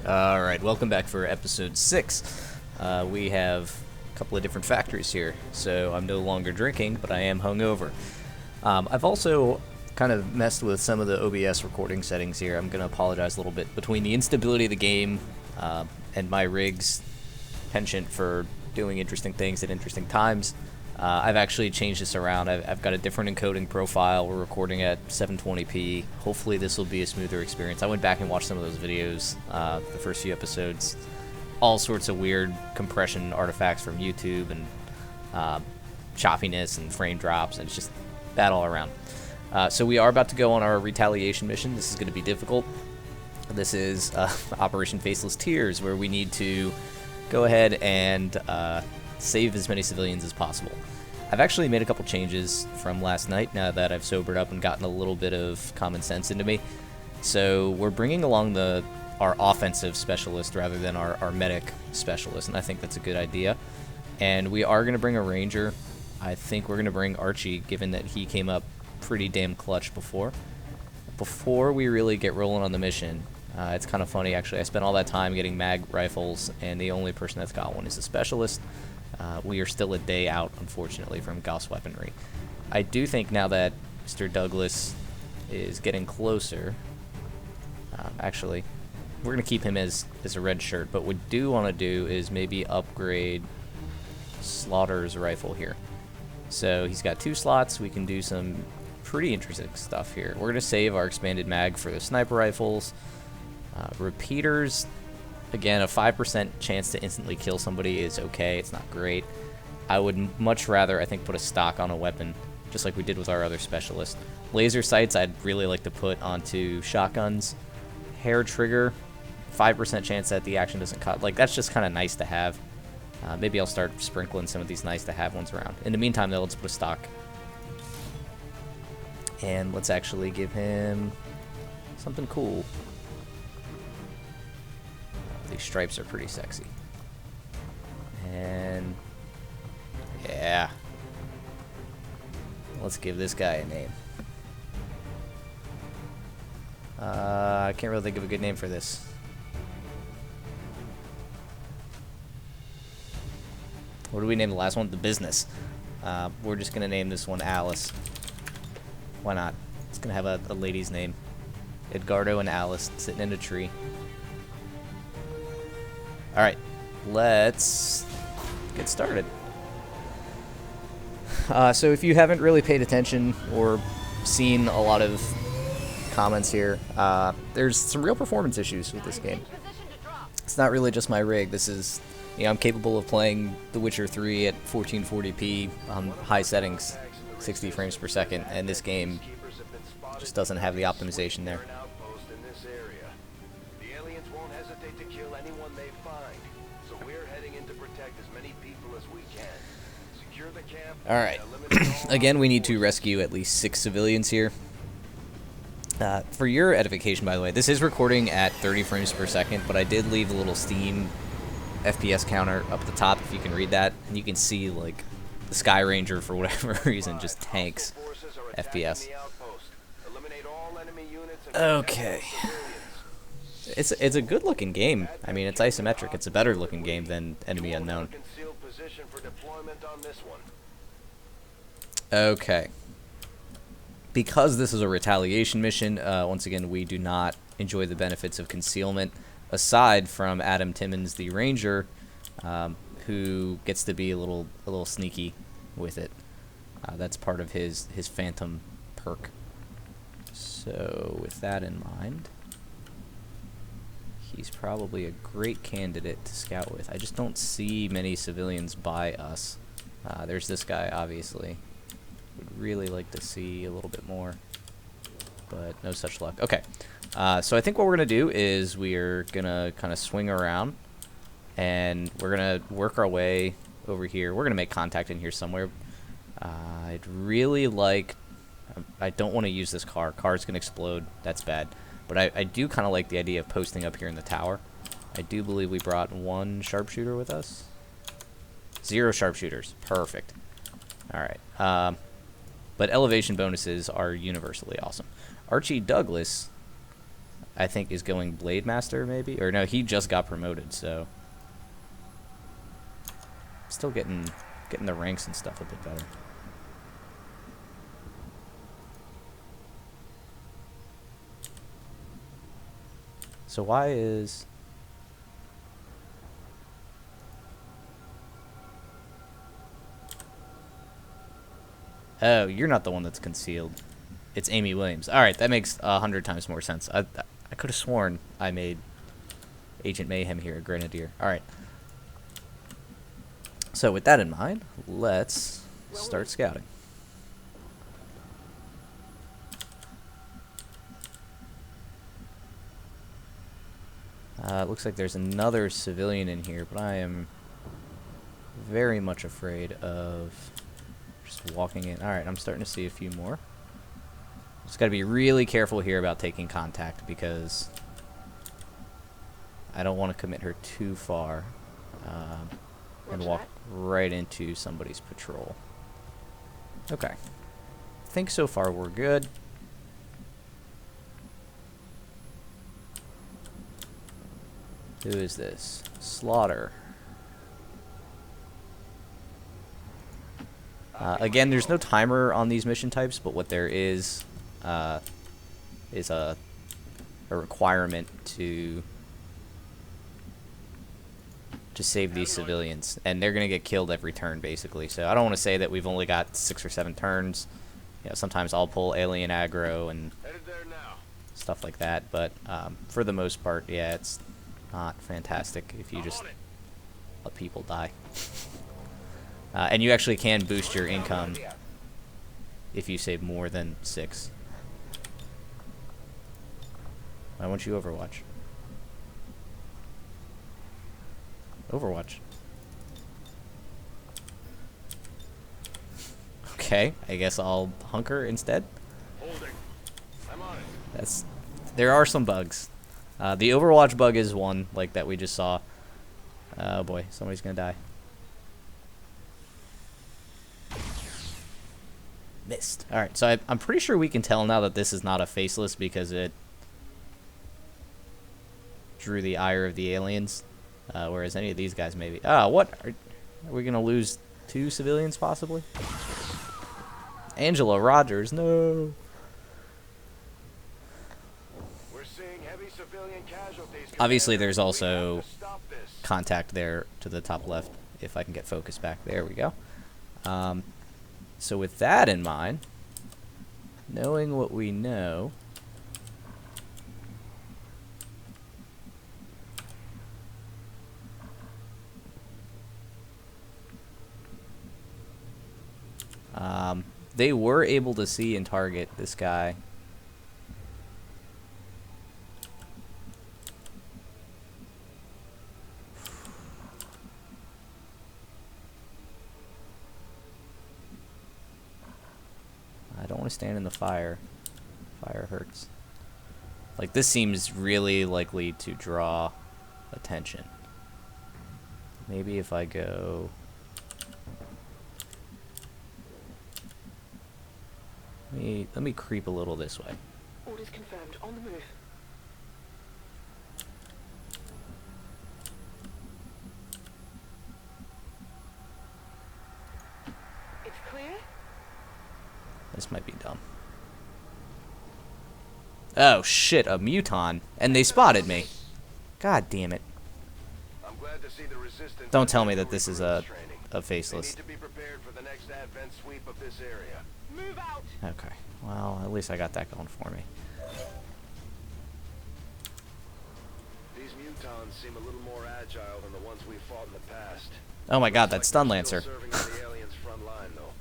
Alright, welcome back for episode 6. We have a couple of different factors here, so I'm no longer drinking, but I am hungover. I've also kind of messed with some of the OBS recording settings here. I'm going to apologize a little bit. Between the instability of the game and my rig's penchant for doing interesting things at interesting times, I've actually changed this around. I've got a different encoding profile. We're recording at 720p. Hopefully this will be a smoother experience. I went back and watched some of those videos, the first few episodes. All sorts of weird compression artifacts from YouTube and choppiness and frame drops, and it's just bad all around. So we are about to go on our retaliation mission. This is going to be difficult. This is Operation Faceless Tears, where we need to go ahead and save as many civilians as possible. I've actually made a couple changes from last night now that I've sobered up and gotten a little bit of common sense into me. So we're bringing along our offensive specialist rather than our medic specialist, and I think that's a good idea. And we are going to bring a ranger. I think we're going to bring Archie, given that he came up pretty damn clutch before. Before we really get rolling on the mission, it's kind of funny actually. I spent all that time getting mag rifles, and the only person that's got one is a specialist. We are still a day out, unfortunately, from Gauss weaponry. I do think now that Mr. Douglas is getting closer, actually, we're going to keep him as a red shirt, but what we do want to do is maybe upgrade Slaughter's rifle here. So he's got 2 slots. We can do some pretty interesting stuff here. We're going to save our expanded mag for the sniper rifles. Repeaters, again, a 5% chance to instantly kill somebody is okay. It's not great. I would much rather, I think, put a stock on a weapon, just like we did with our other specialist. Laser sights I'd really like to put onto shotguns. Hair trigger, 5% chance that the action doesn't cut. Like, that's just kind of nice to have. Maybe I'll start sprinkling some of these nice to have ones around. In the meantime, though, let's put a stock. And let's actually give him something cool. These stripes are pretty sexy. And yeah. Let's give this guy a name. I can't really think of a good name for this. What do we name the last one? The Business. We're just going to name this one Alice. Why not? It's going to have a lady's name. Edgardo and Alice sitting in a tree. Alright, let's get started. So if you haven't really paid attention or seen a lot of comments here, there's some real performance issues with this game. It's not really just my rig. This is, I'm capable of playing The Witcher 3 at 1440p on high settings, 60 frames per second, and this game just doesn't have the optimization there. Alright, again, we need to rescue at least 6 civilians here. For your edification, by the way, this is recording at 30 frames per second, but I did leave a little Steam FPS counter up at the top, if you can read that, and you can see, like, the Sky Ranger, for whatever reason, just tanks FPS. Okay. It's a good-looking game. I mean, it's isometric. It's a better-looking game than Enemy Unknown. Okay. Because this is a retaliation mission, once again, we do not enjoy the benefits of concealment, aside from Adam Timmons, the ranger, who gets to be a little sneaky with it. That's part of his phantom perk. So, with that in mind, he's probably a great candidate to scout with. I just don't see many civilians by us. There's this guy, obviously. Would really like to see a little bit more, but no such luck. Okay, so I think what we're going to do is we're going to kind of swing around, and we're going to work our way over here. We're going to make contact in here somewhere. I'd really like... I don't want to use this car. Car's going to explode. That's bad. But I do kind of like the idea of posting up here in the tower. I do believe we brought 1 sharpshooter with us. 0 sharpshooters. Perfect. Alright. But elevation bonuses are universally awesome. Archie Douglas I think, is going Blade Master, maybe? Or no, he just got promoted, so... Still getting the ranks and stuff a bit better. So why is... Oh, you're not the one that's concealed. It's Amy Williams. Alright, that makes 100 times more sense. I could have sworn I made Agent Mayhem here a Grenadier. Alright. So with that in mind, let's start scouting. It looks like there's another civilian in here, but I am very much afraid of just walking in. Alright, I'm starting to see a few more. Just gotta be really careful here about taking contact because I don't want to commit her too far and walk right into somebody's patrol. Okay. I think so far we're good. Who is this? Slaughter. Again, there's no timer on these mission types, but what there is a requirement to save these civilians, and they're gonna get killed every turn basically. So I don't want to say that we've only got 6 or 7 turns. You know, sometimes I'll pull alien aggro and stuff like that, but for the most part, yeah, it's not fantastic if you just let people die. And you actually can boost your income if you save more than 6. Why won't you Overwatch? Overwatch. Okay, I guess I'll hunker instead. I'm on it. There are some bugs. The Overwatch bug is one, like that we just saw. Oh boy, somebody's gonna die. Missed. Alright, so I'm pretty sure we can tell now that this is not a faceless because it drew the ire of the aliens. Whereas any of these guys maybe... Ah, what? Are we going to lose 2 civilians possibly? Angela Rogers, no. We're seeing heavy civilian casualties. Obviously, there's also contact there to the top left, if I can get focus back. There we go. So with that in mind, knowing what we know... they were able to see and target this guy. I don't want to stand in the fire. Fire hurts. Like, this seems really likely to draw attention. Maybe if I go... Let me creep a little this way. Orders confirmed. On the move. It's clear. This might be dumb. Oh shit, a muton, and they spotted me. God damn it. I'm glad to see the resistance. Don't tell me that this is a faceless. Need to be prepared for the next advent sweep of this area. Move out. Okay. Well, at least I got that going for me. These mutons seem a little more agile than the ones we fought in the past. Oh my god, that stun lancer. Serving on the aliens' front line, though.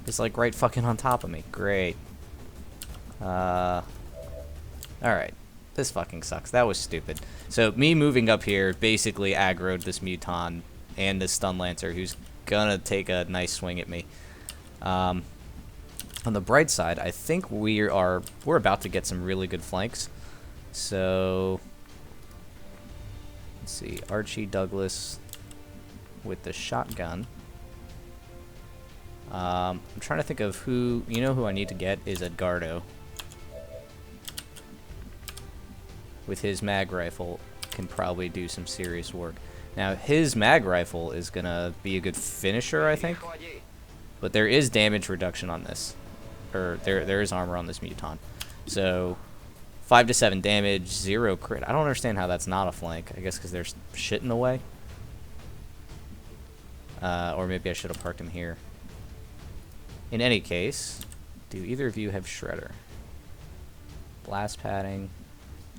It's like right fucking on top of me. Great. Alright. This fucking sucks. That was stupid. So, me moving up here basically aggroed this muton and this stun lancer who's gonna take a nice swing at me. On the bright side, I think we're about to get some really good flanks. So let's see, Archie Douglas with the shotgun. I'm trying to think of who I need to get is Edgardo. with his mag rifle can probably do some serious work. Now, his mag rifle is going to be a good finisher, I think. But there is damage reduction on this. Or there is armor on this Muton. So, 5 to 7 damage, 0 crit. I don't understand how that's not a flank. I guess because there's shit in the way. Or maybe I should have parked him here. In any case, do either of you have Shredder? Blast padding.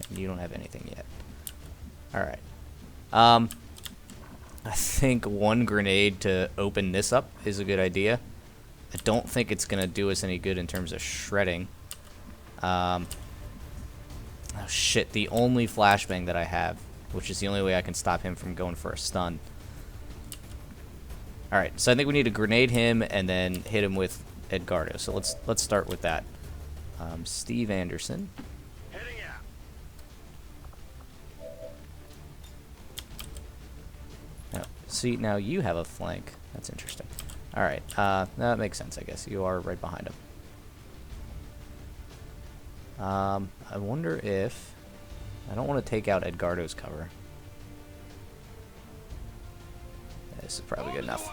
And you don't have anything yet. Alright. I think one grenade to open this up is a good idea. I don't think it's going to do us any good in terms of shredding. Oh shit, the only flashbang that I have, which is the only way I can stop him from going for a stun. Alright, so I think we need to grenade him and then hit him with Edgardo. So let's start with that. Steve Anderson. Heading out. Oh, see, now you have a flank. That's interesting. Alright, that makes sense, I guess. You are right behind him. I wonder if... I don't want to take out Edgardo's cover. This is probably good enough.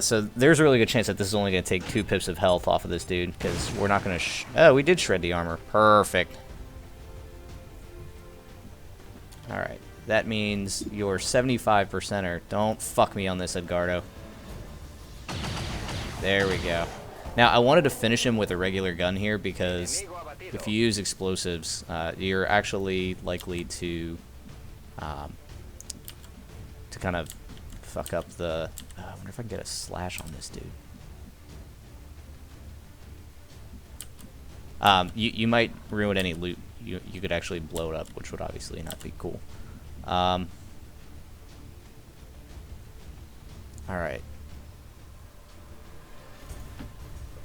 So there's a really good chance that this is only going to take 2 pips of health off of this dude, because we're not going to... Oh, we did shred the armor. Perfect. Alright. That means you're 75%er. Don't fuck me on this, Edgardo. There we go. Now, I wanted to finish him with a regular gun here, because if you use explosives, you're actually likely to kind of fuck up the... I wonder if I can get a slash on this dude. You might ruin any loot. You could actually blow it up, which would obviously not be cool. Alright.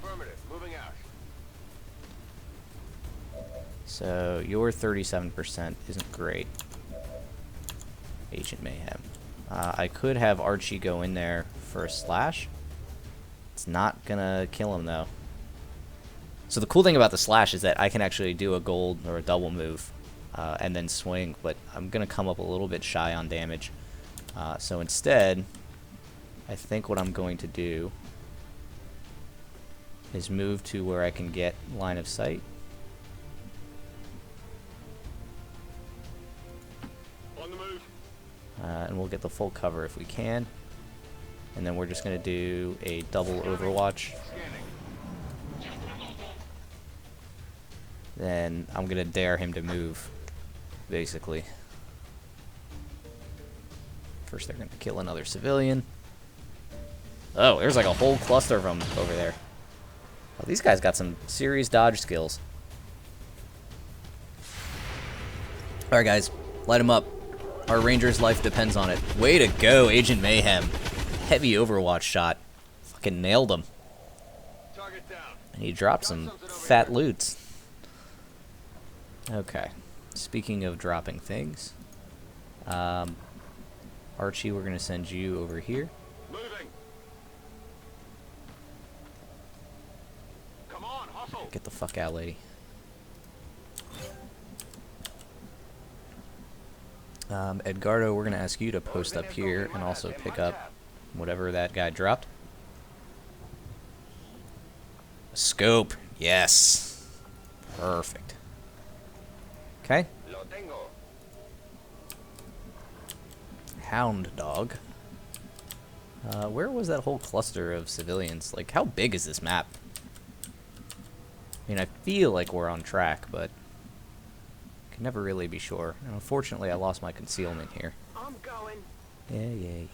Affirmative. Moving out. So, your 37% isn't great. Agent Mayhem. I could have Archie go in there for a slash. It's not gonna kill him, though. So the cool thing about the slash is that I can actually do a gold or a double move and then swing, but I'm gonna come up a little bit shy on damage. So instead, I think what I'm going to do is move to where I can get line of sight. On the move. And we'll get the full cover if we can. And then we're just going to do a double overwatch. Then I'm going to dare him to move, basically. First they're going to kill another civilian. Oh, there's like a whole cluster of them over there. Oh, these guys got some serious dodge skills. Alright guys, light them up. Our Ranger's life depends on it. Way to go, Agent Mayhem. Heavy Overwatch shot. Fucking nailed him. Target down. And he dropped some fat loots. Okay. Speaking of dropping things. Archie, we're going to send you over here. Moving. Come on, hustle. Get the fuck out, lady. Edgardo, we're going to ask you to post up here and also pick up whatever that guy dropped. A scope. Yes. Perfect. Okay. Lo tengo. Hound dog. Where was that whole cluster of civilians? Like, how big is this map? I mean, I feel like we're on track, but can never really be sure. And unfortunately, I lost my concealment here. I'm going. Yeah.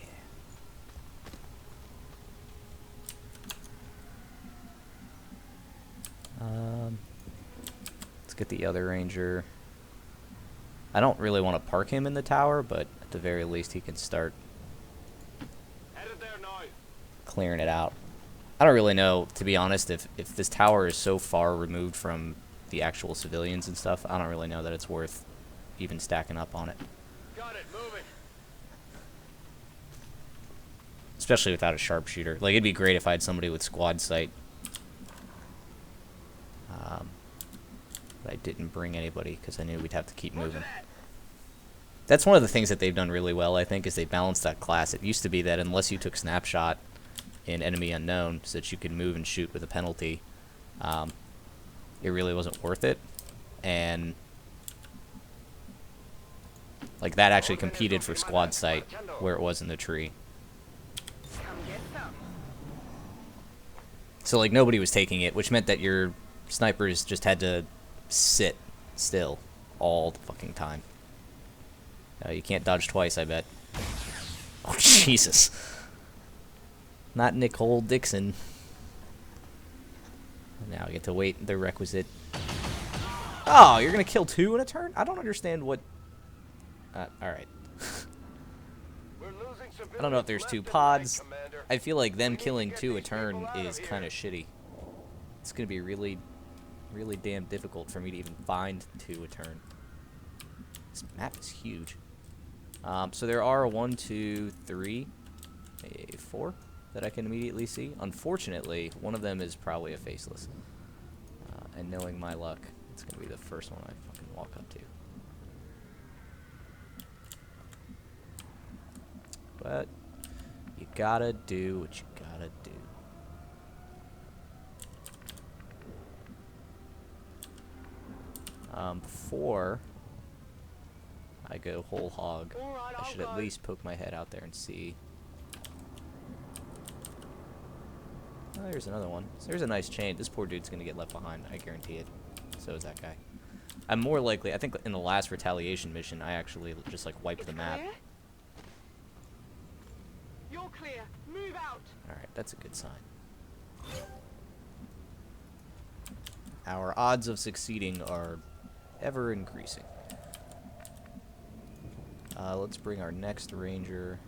Let's get the other ranger. I don't really want to park him in the tower, but at the very least he can start Headed there now. clearing it out. I don't really know, to be honest, if this tower is so far removed from the actual civilians and stuff, I don't really know that it's worth even stacking up on it. Got it, moving. Especially without a sharpshooter. Like, it'd be great if I had somebody with squad sight. But I didn't bring anybody because I knew we'd have to keep moving. That's one of the things that they've done really well, I think, is they balanced that class. It used to be that unless you took snapshot in enemy unknown so that you could move and shoot with a penalty, it really wasn't worth it. And like that actually competed for squad sight where it was in the tree. So like nobody was taking it, which meant that your snipers just had to sit still all the fucking time. You can't dodge twice, I bet. Oh, Jesus. Not Nicole Dixon. Now I get to wait the requisite... Oh, you're going to kill 2 in a turn? I don't understand what... Alright. I don't know if there's 2 pods. I feel like them killing 2 a turn is kind of shitty. It's going to be really, really damn difficult for me to even find 2 a turn. This map is huge. So there are 1, 2, 3, 4 that I can immediately see. Unfortunately, one of them is probably a faceless. And knowing my luck, it's going to be the first one I fucking walk up to. But you gotta do what you gotta do. Before I go whole hog, I should at least poke my head out there and see. Oh, there's another one. So there's a nice chain. This poor dude's gonna get left behind. I guarantee it. So is that guy. I'm more likely. I think in the last retaliation mission, I actually just like wiped the map. You're clear. Move out. All right, that's a good sign. Our odds of succeeding are ever increasing. Let's bring our next ranger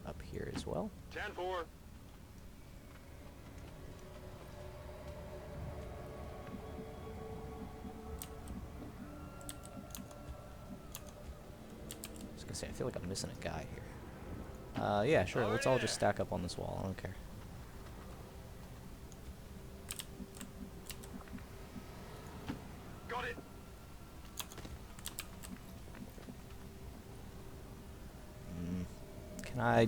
up here as well. 10-4. I was gonna say, I feel like I'm missing a guy here. Yeah, sure. Let's all just stack up on this wall. I don't care. Got it. Can I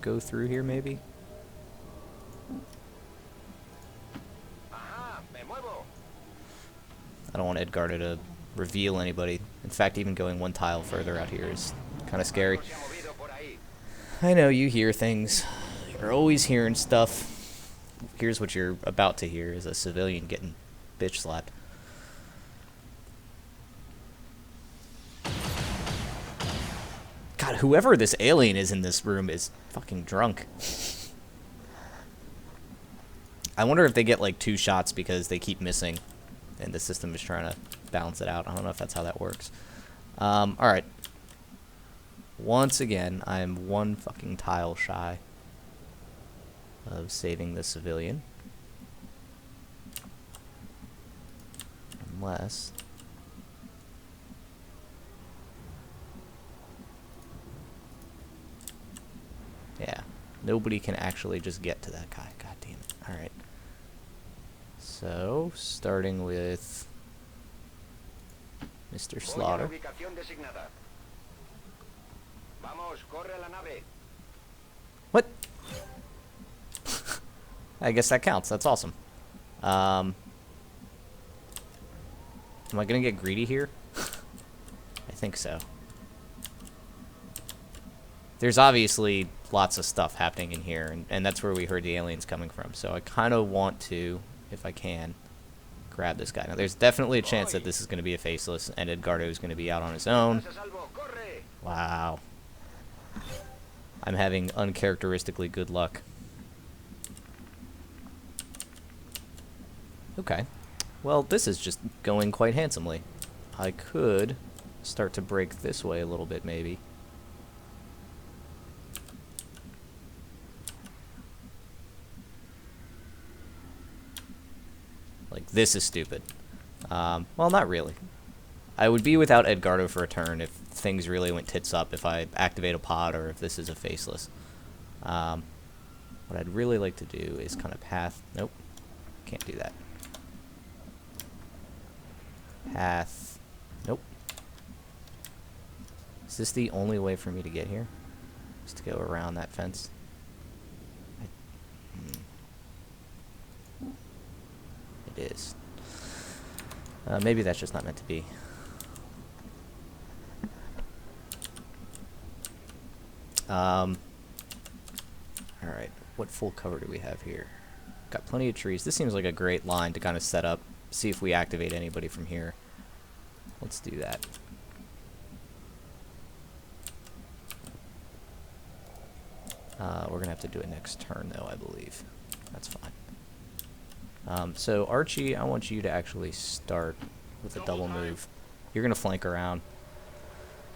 go through here, maybe? Aha, me muevo. I don't want Edgardo to reveal anybody. In fact, even going one tile further out here is kind of scary. I know you hear things. You're always hearing stuff. Here's what you're about to hear is a civilian getting bitch slapped. God, whoever this alien is in this room is fucking drunk. I wonder if they get like 2 shots because they keep missing and the system is trying to balance it out. I don't know if that's how that works. Alright. Once again, I'm 1 fucking tile shy of saving the civilian. Unless... Yeah, nobody can actually just get to that guy. God damn it. Alright. So, starting with Mr. Slaughter. What? I guess that counts. That's awesome. Am I gonna get greedy here? I think so. There's obviously lots of stuff happening in here, and that's where we heard the aliens coming from. So I kind of want to, if I can, grab this guy. Now, there's definitely a chance that this is going to be a faceless, and Edgardo is going to be out on his own. Wow. I'm having uncharacteristically good luck. Okay. Well, this is just going quite handsomely. I could start to break this way a little bit, maybe. Like, this is stupid. Well, not really. I would be without Edgardo for a turn if things really went tits up, if I activate a pod, or if this is a faceless. What I'd really like to do is kind of path... Nope. Can't do that. path. Nope. Is this the only way for me to get here? Just to go around that fence? It is. Maybe that's just not meant to be. Alright, what full cover do we have here? Got plenty of trees. This seems like a great line to kind of set up, see if we activate anybody from here. Let's do that. We're going to have to do it next turn, though, I believe. That's fine. So, Archie, I want you to actually start with a double move. You're going to flank around.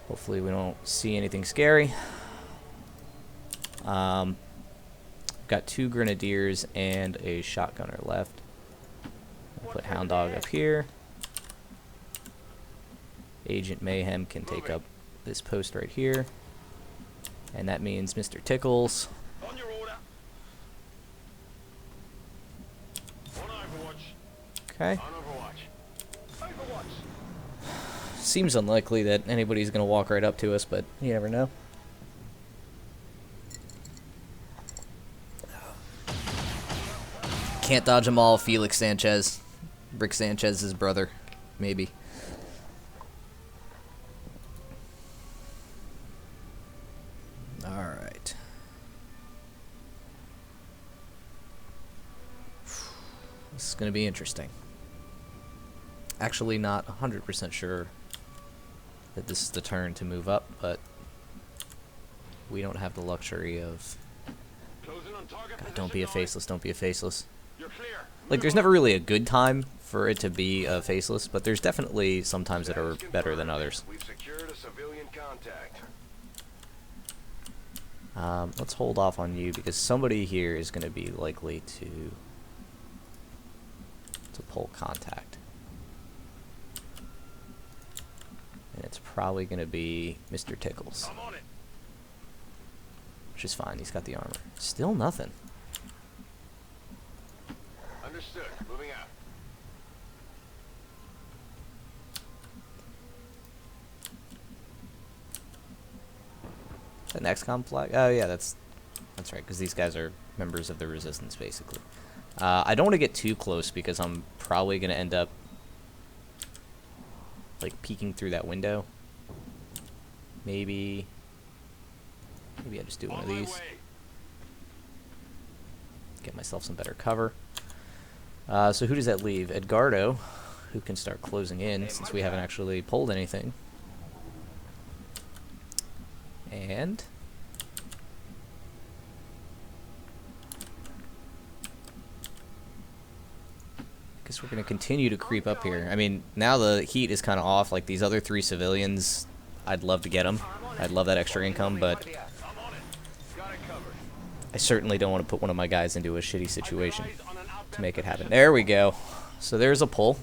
Hopefully we don't see anything scary. Got 2 grenadiers and a shotgunner left. I'll put Hound Dog up here. Agent Mayhem can take up this post right here. And that means Mr. Tickles. On your order. On Overwatch. Okay. On Overwatch. Overwatch. Seems unlikely that anybody's going to walk right up to us, but you never know. Can't dodge them all, Felix Sanchez. Rick Sanchez's brother, maybe. Alright. This is going to be interesting. Actually not 100% sure that this is the turn to move up, but we don't have the luxury of... God, don't be a faceless, don't be a faceless. Like, there's never really a good time for it to be a faceless, but there's definitely some times that are better than others. We've secured a civilian contact. Let's hold off on you because somebody here is going to be likely to pull contact. And it's probably going to be Mr. Tickles. I'm on it. Which is fine, he's got the armor. Still nothing. Understood. Moving out. An XCOM flag? Oh yeah, that's right, because these guys are members of the Resistance, basically. I don't want to get too close because I'm probably going to end up like peeking through that window. Maybe I just do one of these. Get myself some better cover. So who does that leave? Edgardo, who can start closing in since we haven't actually pulled anything. And I guess we're going to continue to creep up here. I mean, now the heat is kind of off. Like, these other 3 civilians, I'd love to get them. I'd love that extra income, but I certainly don't want to put one of my guys into a shitty situation to make it happen. There we go. So there's a pull.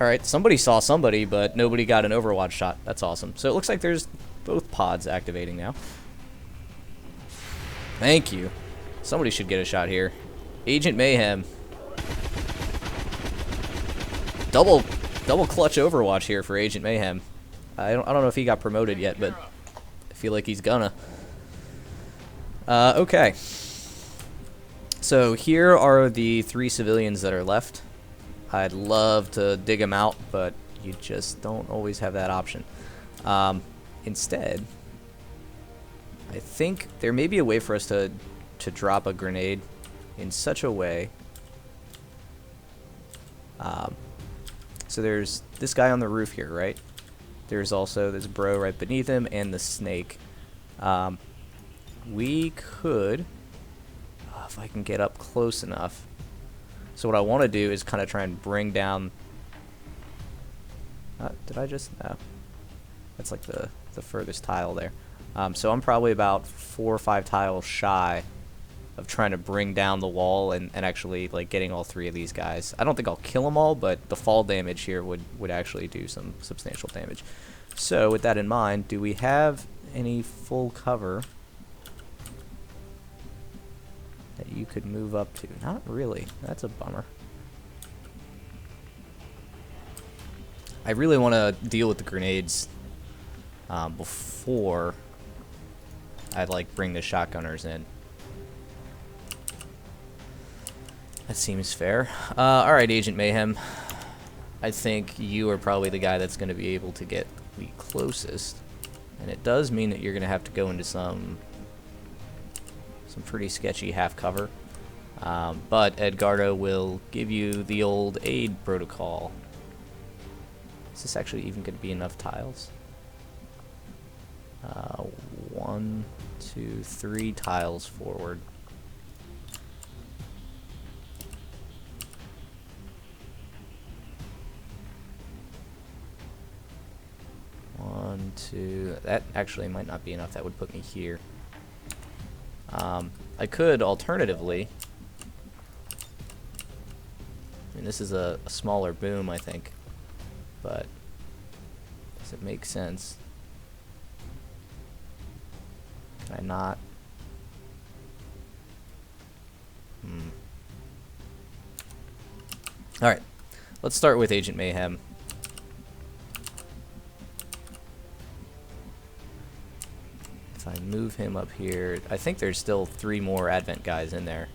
Alright, somebody saw somebody, but nobody got an Overwatch shot. That's awesome. So it looks like there's both pods activating now. Thank you. Somebody should get a shot here. Agent Mayhem. Double clutch Overwatch here for Agent Mayhem. I don't know if he got promoted yet, but I feel like he's gonna. Okay. So here are the 3 civilians that are left. I'd love to dig them out, but you just don't always have that option. Instead, I think there may be a way for us to drop a grenade in such a way. So there's this guy on the roof here, right? There's also this bro right beneath him and the snake. We could, if I can get up close enough. So what I want to do is kind of try and bring down... did I just... No. That's like the furthest tile there. So I'm probably about 4 or 5 tiles shy of trying to bring down the wall and actually like getting all 3 of these guys. I don't think I'll kill them all, but the fall damage here would actually do some substantial damage. So with that in mind, do we have any full cover that you could move up to? Not really. That's a bummer. I really want to deal with the grenades before I like bring the shotgunners in. That seems fair. Alright, Agent Mayhem. I think you are probably the guy that's going to be able to get the closest. And it does mean that you're going to have to go into some pretty sketchy half cover. But Edgardo will give you the old aid protocol. Is this actually even going to be enough tiles? 1, 2, 3 tiles forward. One, two. That actually might not be enough. That would put me here. I could alternatively. I mean, this is a smaller boom, I think. But does it make sense? Can I not? Alright. Let's start with Agent Mayhem. If I move him up here, I think there's still 3 more Advent guys in there.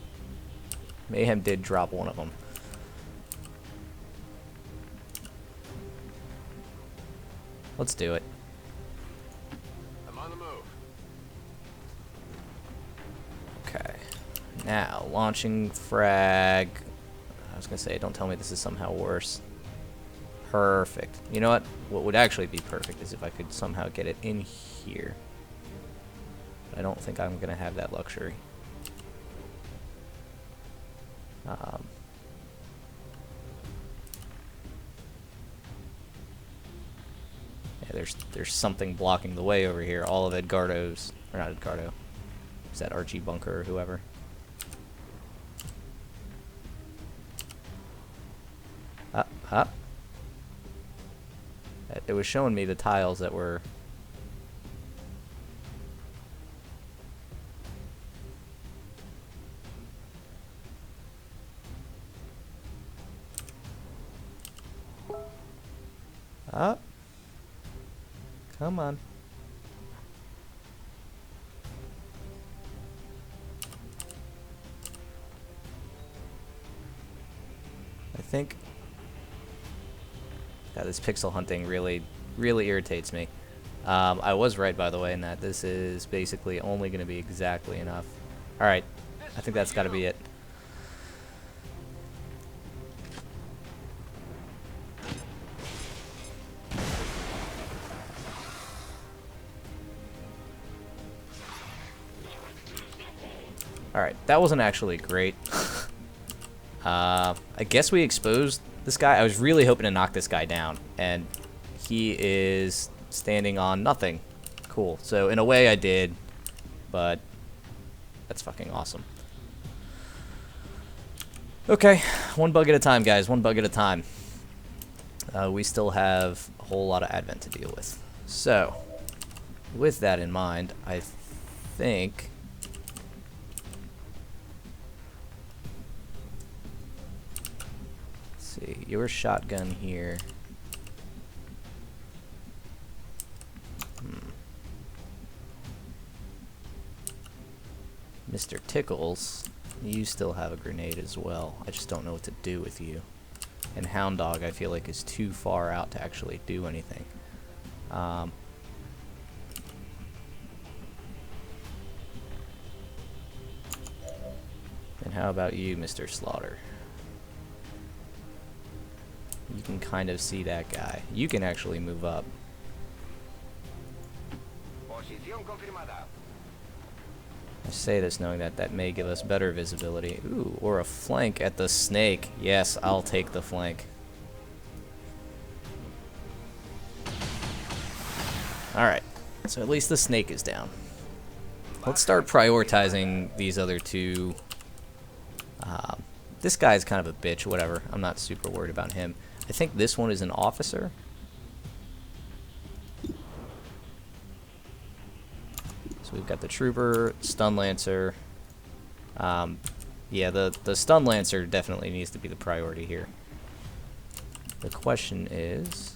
Mayhem did drop one of them. Let's do it. I'm on the move. Okay. Now, launching frag. I was going to say, don't tell me this is somehow worse. Perfect. You know what? What would actually be perfect is if I could somehow get it in here. I don't think I'm going to have that luxury. Yeah, there's something blocking the way over here. All of Edgardo's, or not Edgardo. Is that Archie Bunker or whoever? Up. It was showing me the tiles that were. Up. Come on. I think. God, this pixel hunting really irritates me. I was right, by the way, in that this is basically only going to be exactly enough. Alright, I think that's got to be it. Alright, that wasn't actually great. I guess we exposed this guy. I was really hoping to knock this guy down, and he is standing on nothing. Cool. So in a way I did, but that's fucking awesome. Okay, one bug at a time, guys. One bug at a time. We still have a whole lot of Advent to deal with. So, with that in mind, I think... see, your shotgun here. Mr. Tickles, you still have a grenade as well. I just don't know what to do with you. And Hound Dog, I feel like, is too far out to actually do anything. And how about you, Mr. Slaughter? You can kind of see that guy. You can actually move up. I say this knowing that that may give us better visibility. Ooh, or a flank at the snake. Yes, I'll take the flank. Alright, so at least the snake is down. Let's start prioritizing these other two. This guy's kind of a bitch, whatever. I'm not super worried about him. I think this one is an officer. So we've got the Trooper, Stun Lancer. Yeah, the Stun Lancer definitely needs to be the priority here. The question is...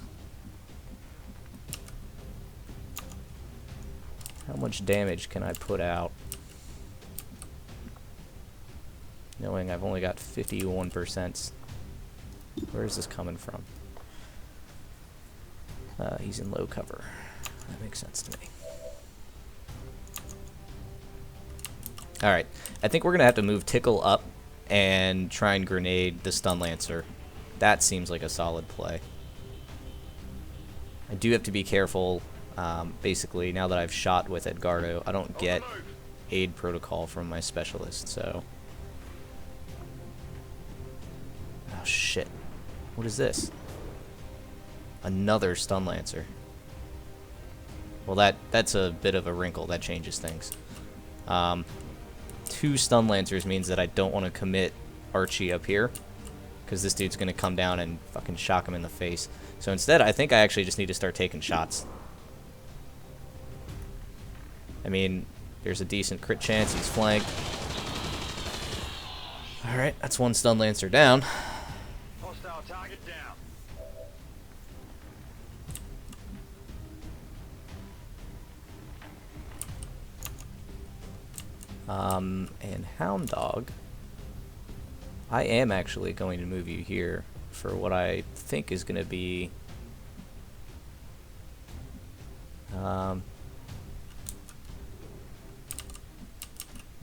How much damage can I put out? Knowing I've only got 51%. Where is this coming from? He's in low cover. That makes sense to me. Alright, I think we're going to have to move Tickle up and try and grenade the Stun Lancer. That seems like a solid play. I do have to be careful, basically, now that I've shot with Edgardo, I don't get aid protocol from my specialist, so... Oh, shit. What is this? Another Stun Lancer. Well, that's a bit of a wrinkle. That changes things. 2 Stun Lancers means that I don't want to commit Archie up here, because this dude's going to come down and fucking shock him in the face. So instead, I think I actually just need to start taking shots. I mean, there's a decent crit chance he's flanked. Alright, that's 1 Stun Lancer down. Hostile target down. And Hound Dog, I am actually going to move you here for what I think is going to be no.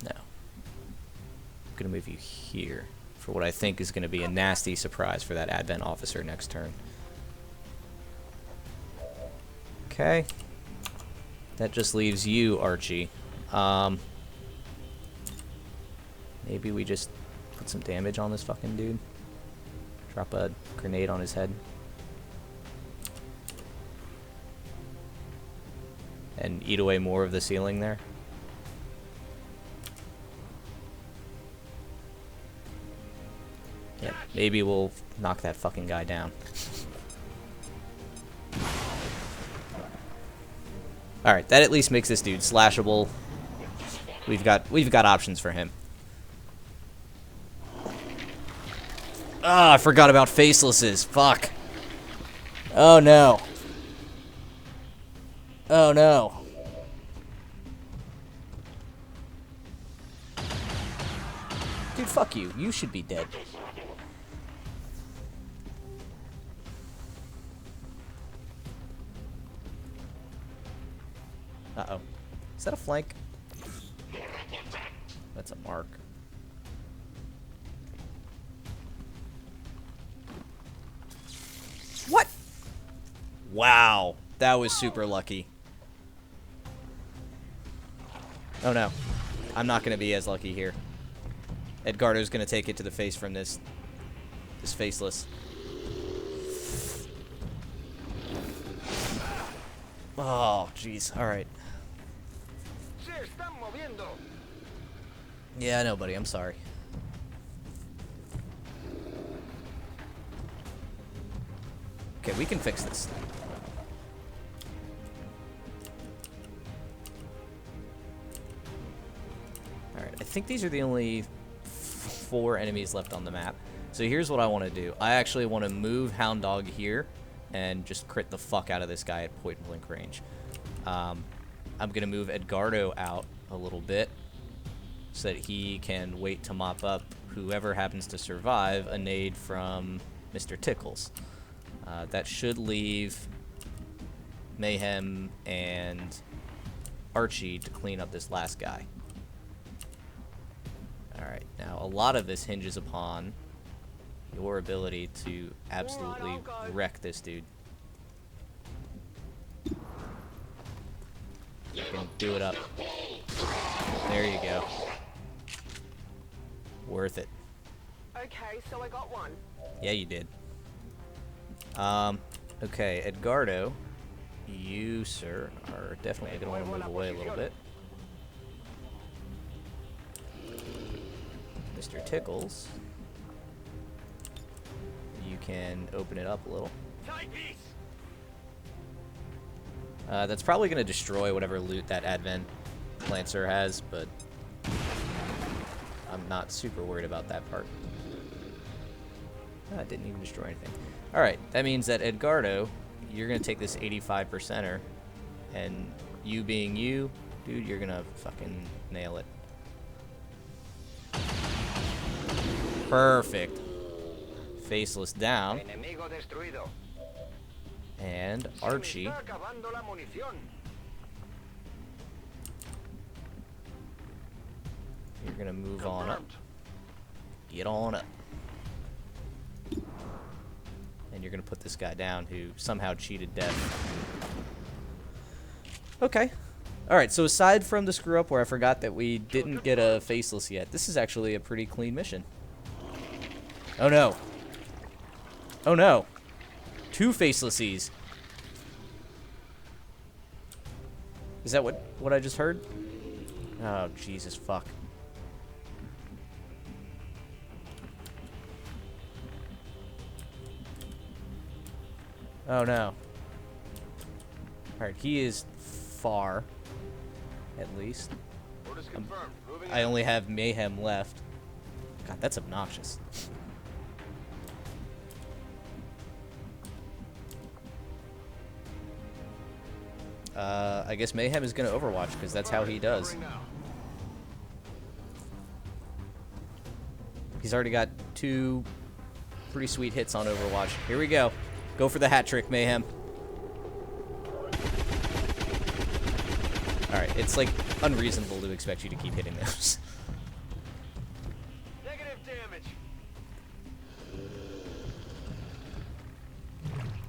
I'm going to move you here for what I think is going to be a nasty surprise for that Advent officer next turn. Okay. That just leaves you, Archie. Maybe we just put some damage on this fucking dude. Drop a grenade on his head. And eat away more of the ceiling there. Yeah, maybe we'll knock that fucking guy down. Alright, that at least makes this dude slashable. We've got options for him. Ah, I forgot about facelesses. Fuck. Oh no. Oh no. Dude, fuck you. You should be dead. Uh-oh. Is that a flank? That's a mark. What? Wow. That was super lucky. Oh no. I'm not going to be as lucky here. Edgardo's going to take it to the face from this faceless. Oh, jeez. Alright. Yeah, I know, buddy. I'm sorry. Okay, we can fix this. Alright, I think these are the only 4 enemies left on the map. So here's what I want to do. I actually want to move Hound Dog here and just crit the fuck out of this guy at point blank range. I'm going to move Edgardo out a little bit so that he can wait to mop up whoever happens to survive a nade from Mr. Tickles. That should leave Mayhem and Archie to clean up this last guy. Alright, now a lot of this hinges upon your ability to absolutely wreck this dude. You can do it up. There you go. Worth it. Okay, so I got one. Yeah, you did. Okay, Edgardo, you, sir, are definitely going to want to move away a little bit. Mr. Tickles, you can open it up a little. That's probably going to destroy whatever loot that Advent Lancer has, but I'm not super worried about that part. It didn't even destroy anything. Alright, that means that Edgardo, you're going to take this 85%er, and you being you, Dude, you're gonna fucking nail it. Perfect. Faceless down. Enemigo destruido. And Se me Archie. está acabando la munición. You're gonna move on up. Confirmed. Get on up. And you're gonna put this guy down who somehow cheated death. Okay. Alright, so aside from the screw up where I forgot that we didn't get a faceless yet, this is actually a pretty clean mission. Oh no. Oh no. 2 facelessies. Is that what I just heard? Oh, Jesus, fuck. Oh no. Alright, he is far, at least. Orders confirmed. Moving I out. only have Mayhem left. God, that's obnoxious. I guess Mayhem is going to Overwatch, because that's how he does. Covering now. He's already got 2 pretty sweet hits on Overwatch. Here we go. Go for the hat trick, Mayhem. Alright, it's like unreasonable to expect you to keep hitting those. Negative damage.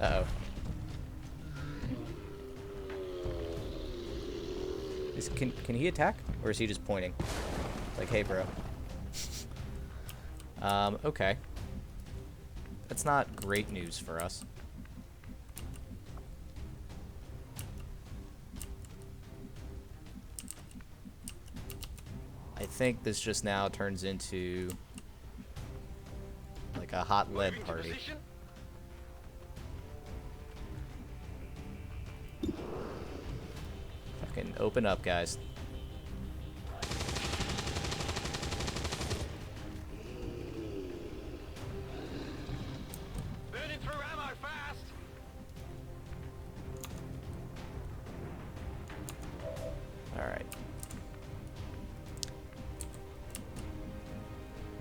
Uh-oh. Can he attack? Or is he just pointing? Like, hey, bro. Okay. That's not great news for us. I think this just now turns into like a hot lead Moving to party. position. Fucking open up, guys. Burning through ammo fast. Alright.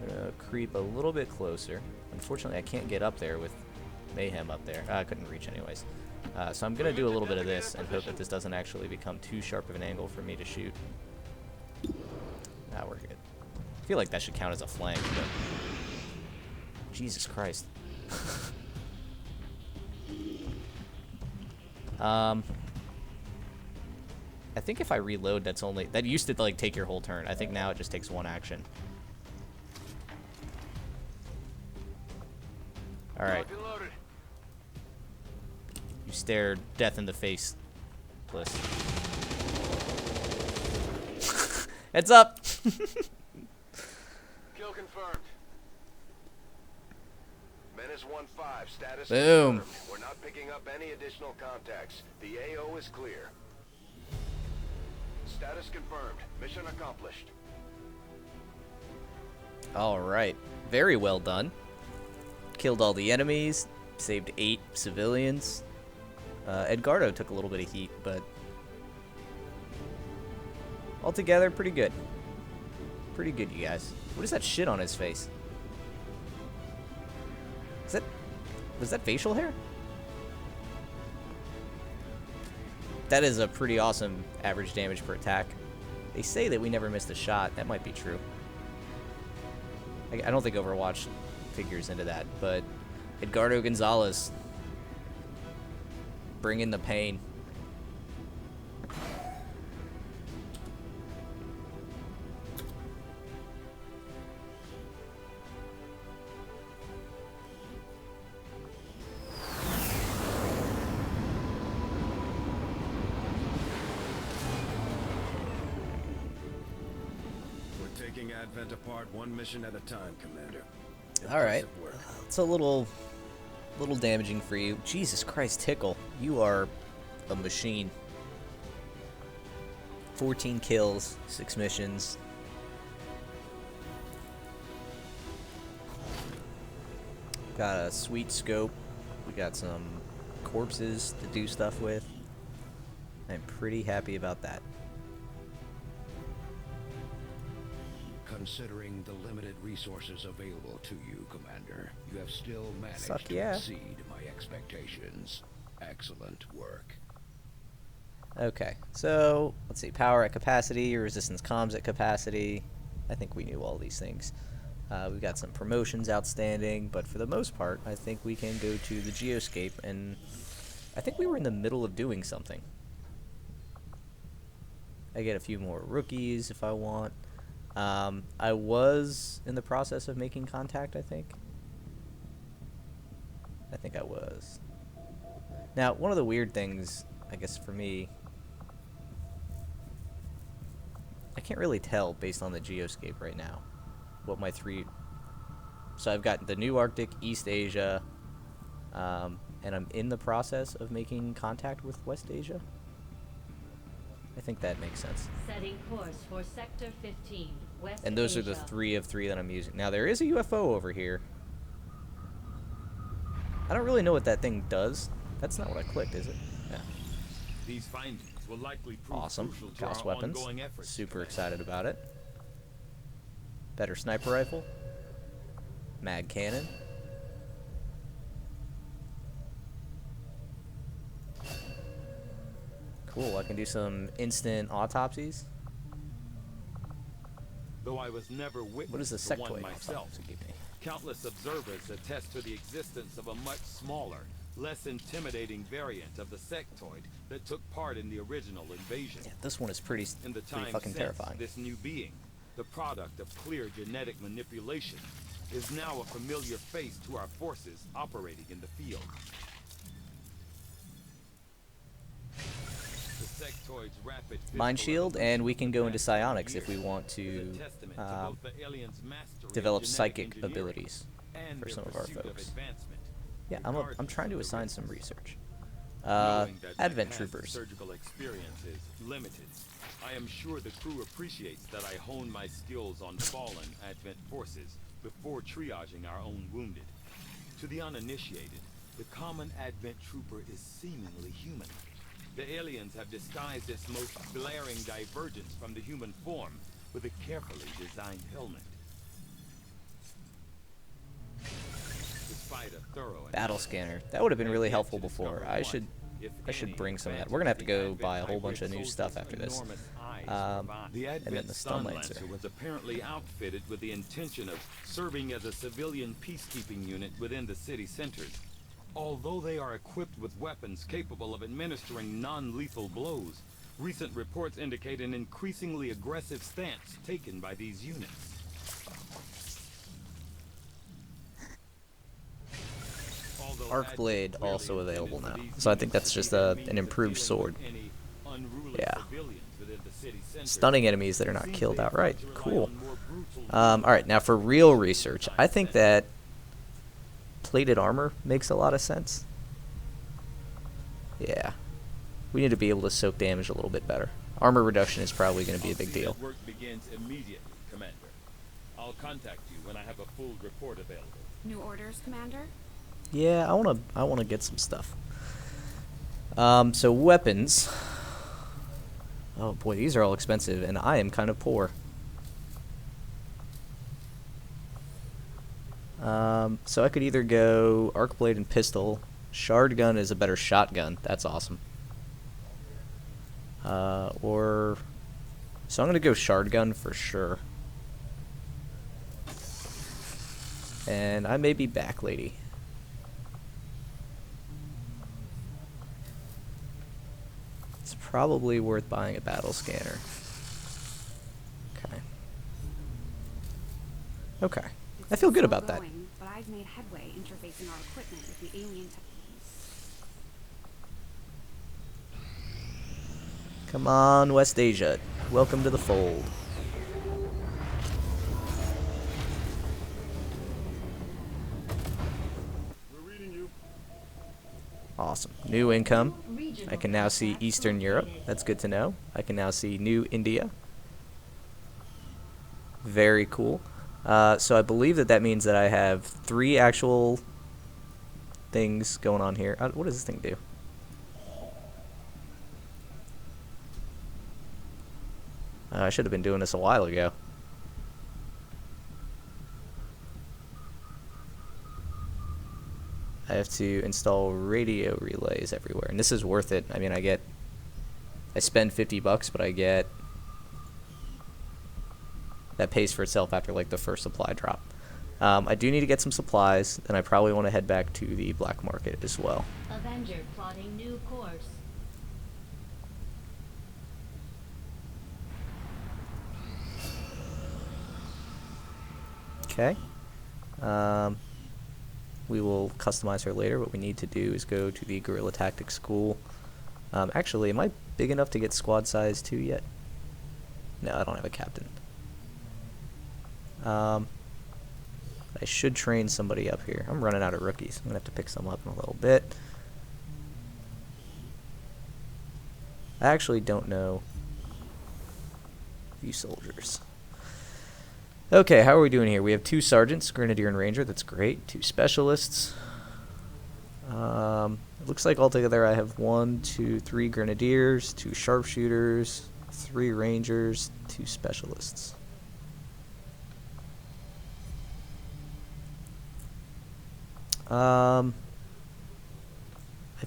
I'm gonna creep a little bit closer. Unfortunately, I can't get up there with Mayhem up there. I couldn't reach anyways. So I'm gonna do a little bit of this and hope that this doesn't actually become too sharp of an angle for me to shoot. Nah, we're good. I feel like that should count as a flank, but... Jesus Christ. I think if I reload, that's only... That used to, like, take your whole turn. I think now it just takes 1 action. Alright. Locked and loaded. You stare death in the face, please. Heads up! Kill confirmed. Menace 1-5, status Boom. confirmed. We're not picking up any additional contacts. The AO is clear. Status confirmed. Mission accomplished. Alright. Very well done. Killed all the enemies. Saved 8 civilians. Edgardo took a little bit of heat, but... altogether, pretty good. Pretty good, you guys. What is that shit on his face? Is that... was that facial hair? That is a pretty awesome average damage per attack. They say that we never missed a shot. That might be true. I don't think Overwatch figures into that, but Edgardo Gonzalez, bring in the pain. We're taking Advent apart 1 mission at a time, Commander. All right, Impressive work. it's a little damaging for you. Jesus Christ, Tickle, you are a machine. 14 kills, 6 missions. Got a sweet scope. We got some corpses to do stuff with. I'm pretty happy about that. Considering the limited resources available to you, Commander, you have still managed Suck to yeah. exceed my expectations. Excellent work. Okay, so let's see. Power at capacity, resistance comms at capacity. I think we knew all these things. We've got some promotions outstanding, but for the most part, I think we can go to the Geoscape, and I think we were in the middle of doing something. I get a few more rookies if I want. I was in the process of making contact, I think. I was. Now, one of the weird things, I guess, for me, I can't really tell based on the Geoscape right now what my three... So I've got the New Arctic, East Asia, and I'm in the process of making contact with West Asia. I think that makes sense. Setting course for Sector 15, West And those Asia. are the 3 of 3 that I'm using. Now, there is a UFO over here. I don't really know what that thing does. That's not what I clicked, is it? Yeah. These findings will likely prove Awesome. crucial to Gauss our weapons. ongoing efforts. Super excited about it. Better sniper rifle. Mag cannon. Cool, I can do some instant autopsies. Though I was never witness What is the to one sectoid myself, autopsy give me? countless observers attest to the existence of a much smaller, less intimidating variant of the sectoid that took part in the original invasion. Yeah, this one is pretty In the time fucking since, terrifying. this new being, the product of clear genetic manipulation, is now a familiar face to our forces operating in the field. The sectoid's rapid Mind physical shield, and we can go into evolution psionics years if we want is to a testament to both the aliens' mastery of develop genetic psychic engineering abilities and for their some of our pursuit of folks. advancement, Yeah, I'm regardless trying to of the assign risks. some research. Knowing that my Advent past troopers. surgical experience is limited, I am sure the crew appreciates that I hone my skills on fallen Advent forces before triaging our own wounded. To the uninitiated, the common Advent trooper is seemingly human. The aliens have disguised its most glaring divergence from the human form with a carefully designed helmet. Despite a thorough Battle scanner. That would have been really helpful before. I should bring some of that. We're gonna have to go buy a whole bunch of new stuff after this. The and then Advent the stun Stun lancer. Lancer was apparently outfitted with the intention of serving as a civilian peacekeeping unit within the city centers. Although they are equipped with weapons capable of administering non-lethal blows, recent reports indicate an increasingly aggressive stance taken by these units. Although Arc Advent blade clearly also intended available for now. these So I think units that's to just be the an means of improved dealing sword. with any unruly Yeah. civilians within the city centers. Stunning enemies that are not Seems killed they have outright. come to rely Cool. on more brutal Alright, now for real research, I think that plated armor makes a lot of sense. Yeah. We need to be able to soak damage a little bit better. Armor reduction is probably going to be a big deal. Work begins immediately, Commander. I'll contact you when I have a full report available. New orders, Commander? Yeah, I wanna get some stuff. So weapons. Oh boy, these are all expensive, and I am kind of poor. So I could either go arc blade and pistol. Shard gun is a better shotgun. That's awesome. So I'm gonna go shard gun for sure. And I may be back, lady. It's probably worth buying a battle scanner. Okay. Okay. I feel good about that. Going, but I've made headway interfacing our equipment with the alien tech. Come on, West Asia. Welcome to the fold. We're reading you. Awesome. New income. I can now see Eastern Europe. That's good to know. I can now see New India. Very cool. So I believe that means that I have 3 actual things going on here. What does this thing do? I should have been doing this a while ago. I have to install radio relays everywhere, and this is worth it. I mean, I spend $50, but I get that pays for itself after like the first supply drop. I do need to get some supplies, and I probably want to head back to the black market as well. Avenger plotting new course. Okay. We will customize her later. What we need to do is go to the guerrilla tactics school. Actually, am I big enough to get squad size 2 yet? No, I don't have a captain. I should train somebody up here. I'm running out of rookies. I'm going to have to pick some up in a little bit. I actually don't know these soldiers. Okay, how are we doing here? We have 2 sergeants, grenadier and ranger. That's great. 2 specialists. It looks like altogether I have 1, 2, 3 grenadiers, 2 sharpshooters, 3 rangers, 2 specialists. I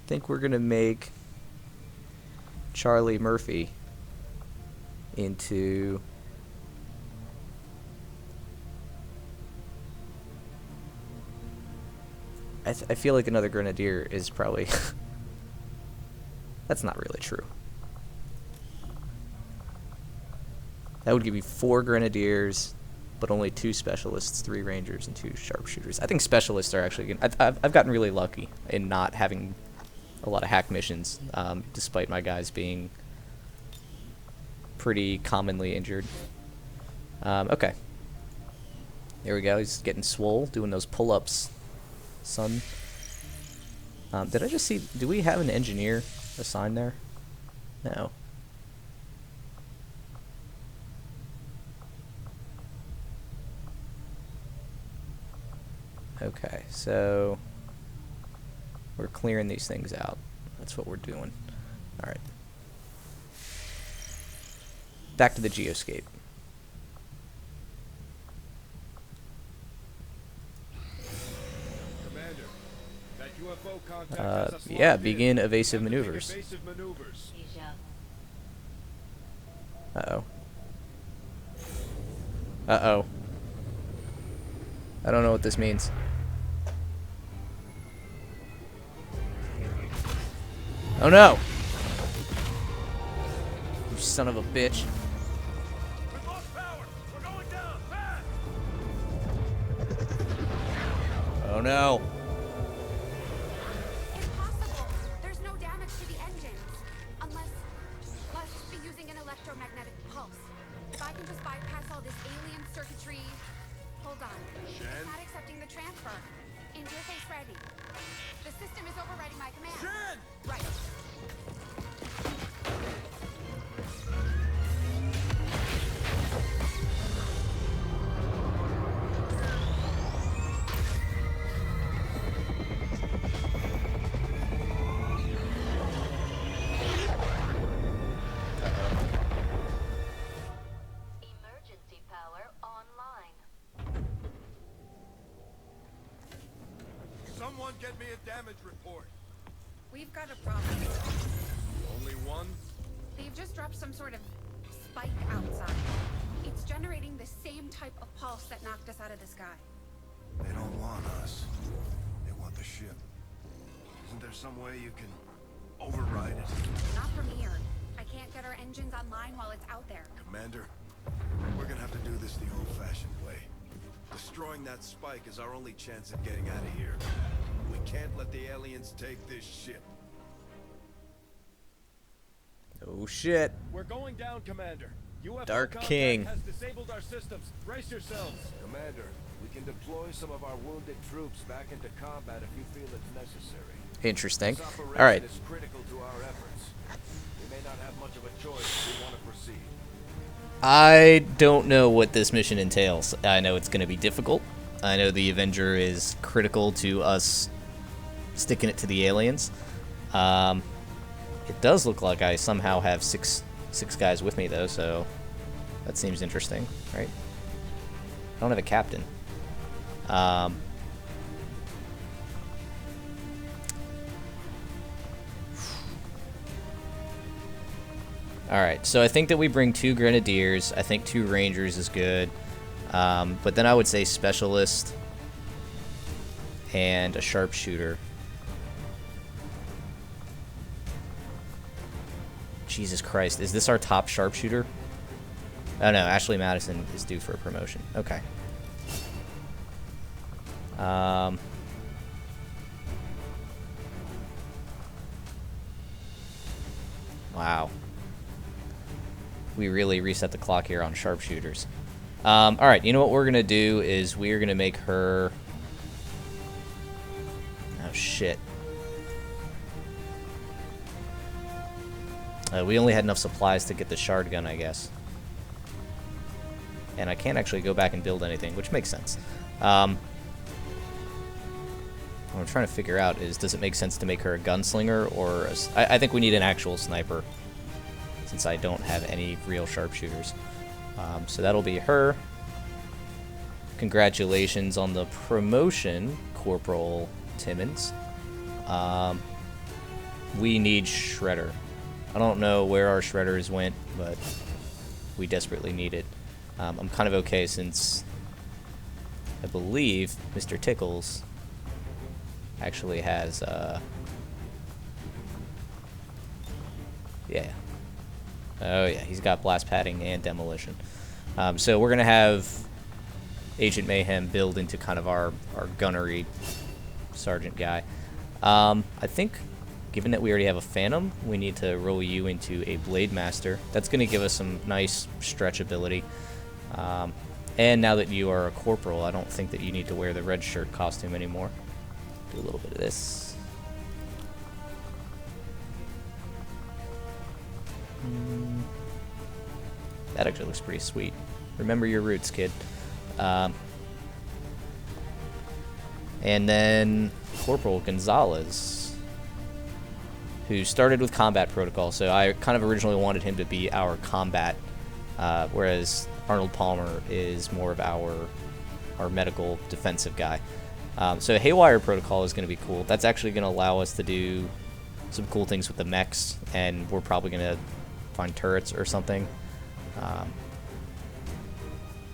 think we're gonna make Charlie Murphy into I feel like another grenadier is probably that's not really true. That would give you 4 grenadiers, but only 2 specialists, 3 rangers, and 2 sharpshooters. I think specialists are actually gonna, I've gotten really lucky in not having a lot of hack missions, despite my guys being pretty commonly injured. Okay. There we go. He's getting swole, doing those pull-ups. Son. Did I just see... Do we have an engineer assigned there? No. Okay, so... We're clearing these things out. That's what we're doing. Alright. Back to the geoscape. Yeah, begin evasive maneuvers. Uh-oh. Uh-oh. I don't know what this means. Oh no! You son of a bitch. We've lost power. We're going down. Fast. Oh no. Impossible! There's no damage to the engines. Unless be using an electromagnetic pulse. If I can just bypass all this alien circuitry... Hold on. Shen? It's not accepting the transfer. Interface ready. The system is overriding my command. Shen! Right. Emergency power online. Someone get me a damage report. We've got a problem. Only one? They've just dropped some sort of spike outside. It's generating the same type of pulse that knocked us out of the sky. They don't want us. They want the ship. Isn't there some way you can override it? Not from here. I can't get our engines online while it's out there. Commander, we're gonna have to do this the old-fashioned way. Destroying that spike is our only chance at getting out of here. We can't let the aliens take this ship. Oh shit. We're going down, Commander. UFO Dark contact King. has disabled our systems. Brace yourselves. Commander, we can deploy some of our wounded troops back into combat if you feel it's necessary. Interesting. This operation Alright. is critical to our efforts. We may not have much of a choice if we want to proceed. I don't know what this mission entails. I know it's going to be difficult. I know the Avenger is critical to us sticking it to the aliens. It does look like I somehow have six guys with me, though, so that seems interesting, right? I don't have a captain. Alright, so I think that we bring 2 Grenadiers. I think 2 Rangers is good. But then I would say Specialist and a Sharpshooter. Jesus Christ, is this our top Sharpshooter? Oh no, Ashley Madison is due for a promotion. Okay. Wow. We really reset the clock here on Sharpshooters. Alright, you know what we're going to do is we're going to make her... Oh, shit. We only had enough supplies to get the shard gun, I guess. And I can't actually go back and build anything, which makes sense. What I'm trying to figure out is, does it make sense to make her a gunslinger, or... I think we need an actual sniper, since I don't have any real sharpshooters. So that'll be her. Congratulations on the promotion, Corporal Timmons. We need Shredder. I don't know where our Shredders went, but we desperately need it. I'm kind of okay since I believe Mr. Tickles actually has, yeah. Oh yeah, he's got blast padding and demolition. So we're gonna have Agent Mayhem build into kind of our gunnery sergeant guy. I think, given that we already have a Phantom, we need to roll you into a Blade Master. That's gonna give us some nice stretchability. And now that you are a corporal, I don't think that you need to wear the red shirt costume anymore. Do a little bit of this. That actually looks pretty sweet. Remember your roots, kid. And then Corporal Gonzalez, who started with combat protocol. So I kind of originally wanted him to be our combat, whereas Arnold Palmer is more of our medical defensive guy. So Haywire protocol is going to be cool. That's actually going to allow us to do some cool things with the mechs, and we're probably going to find turrets or something.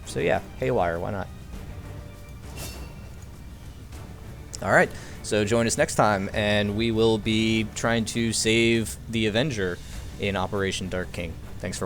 So yeah, Haywire, why not? Alright, so join us next time, and we will be trying to save the Avenger in Operation Dark King.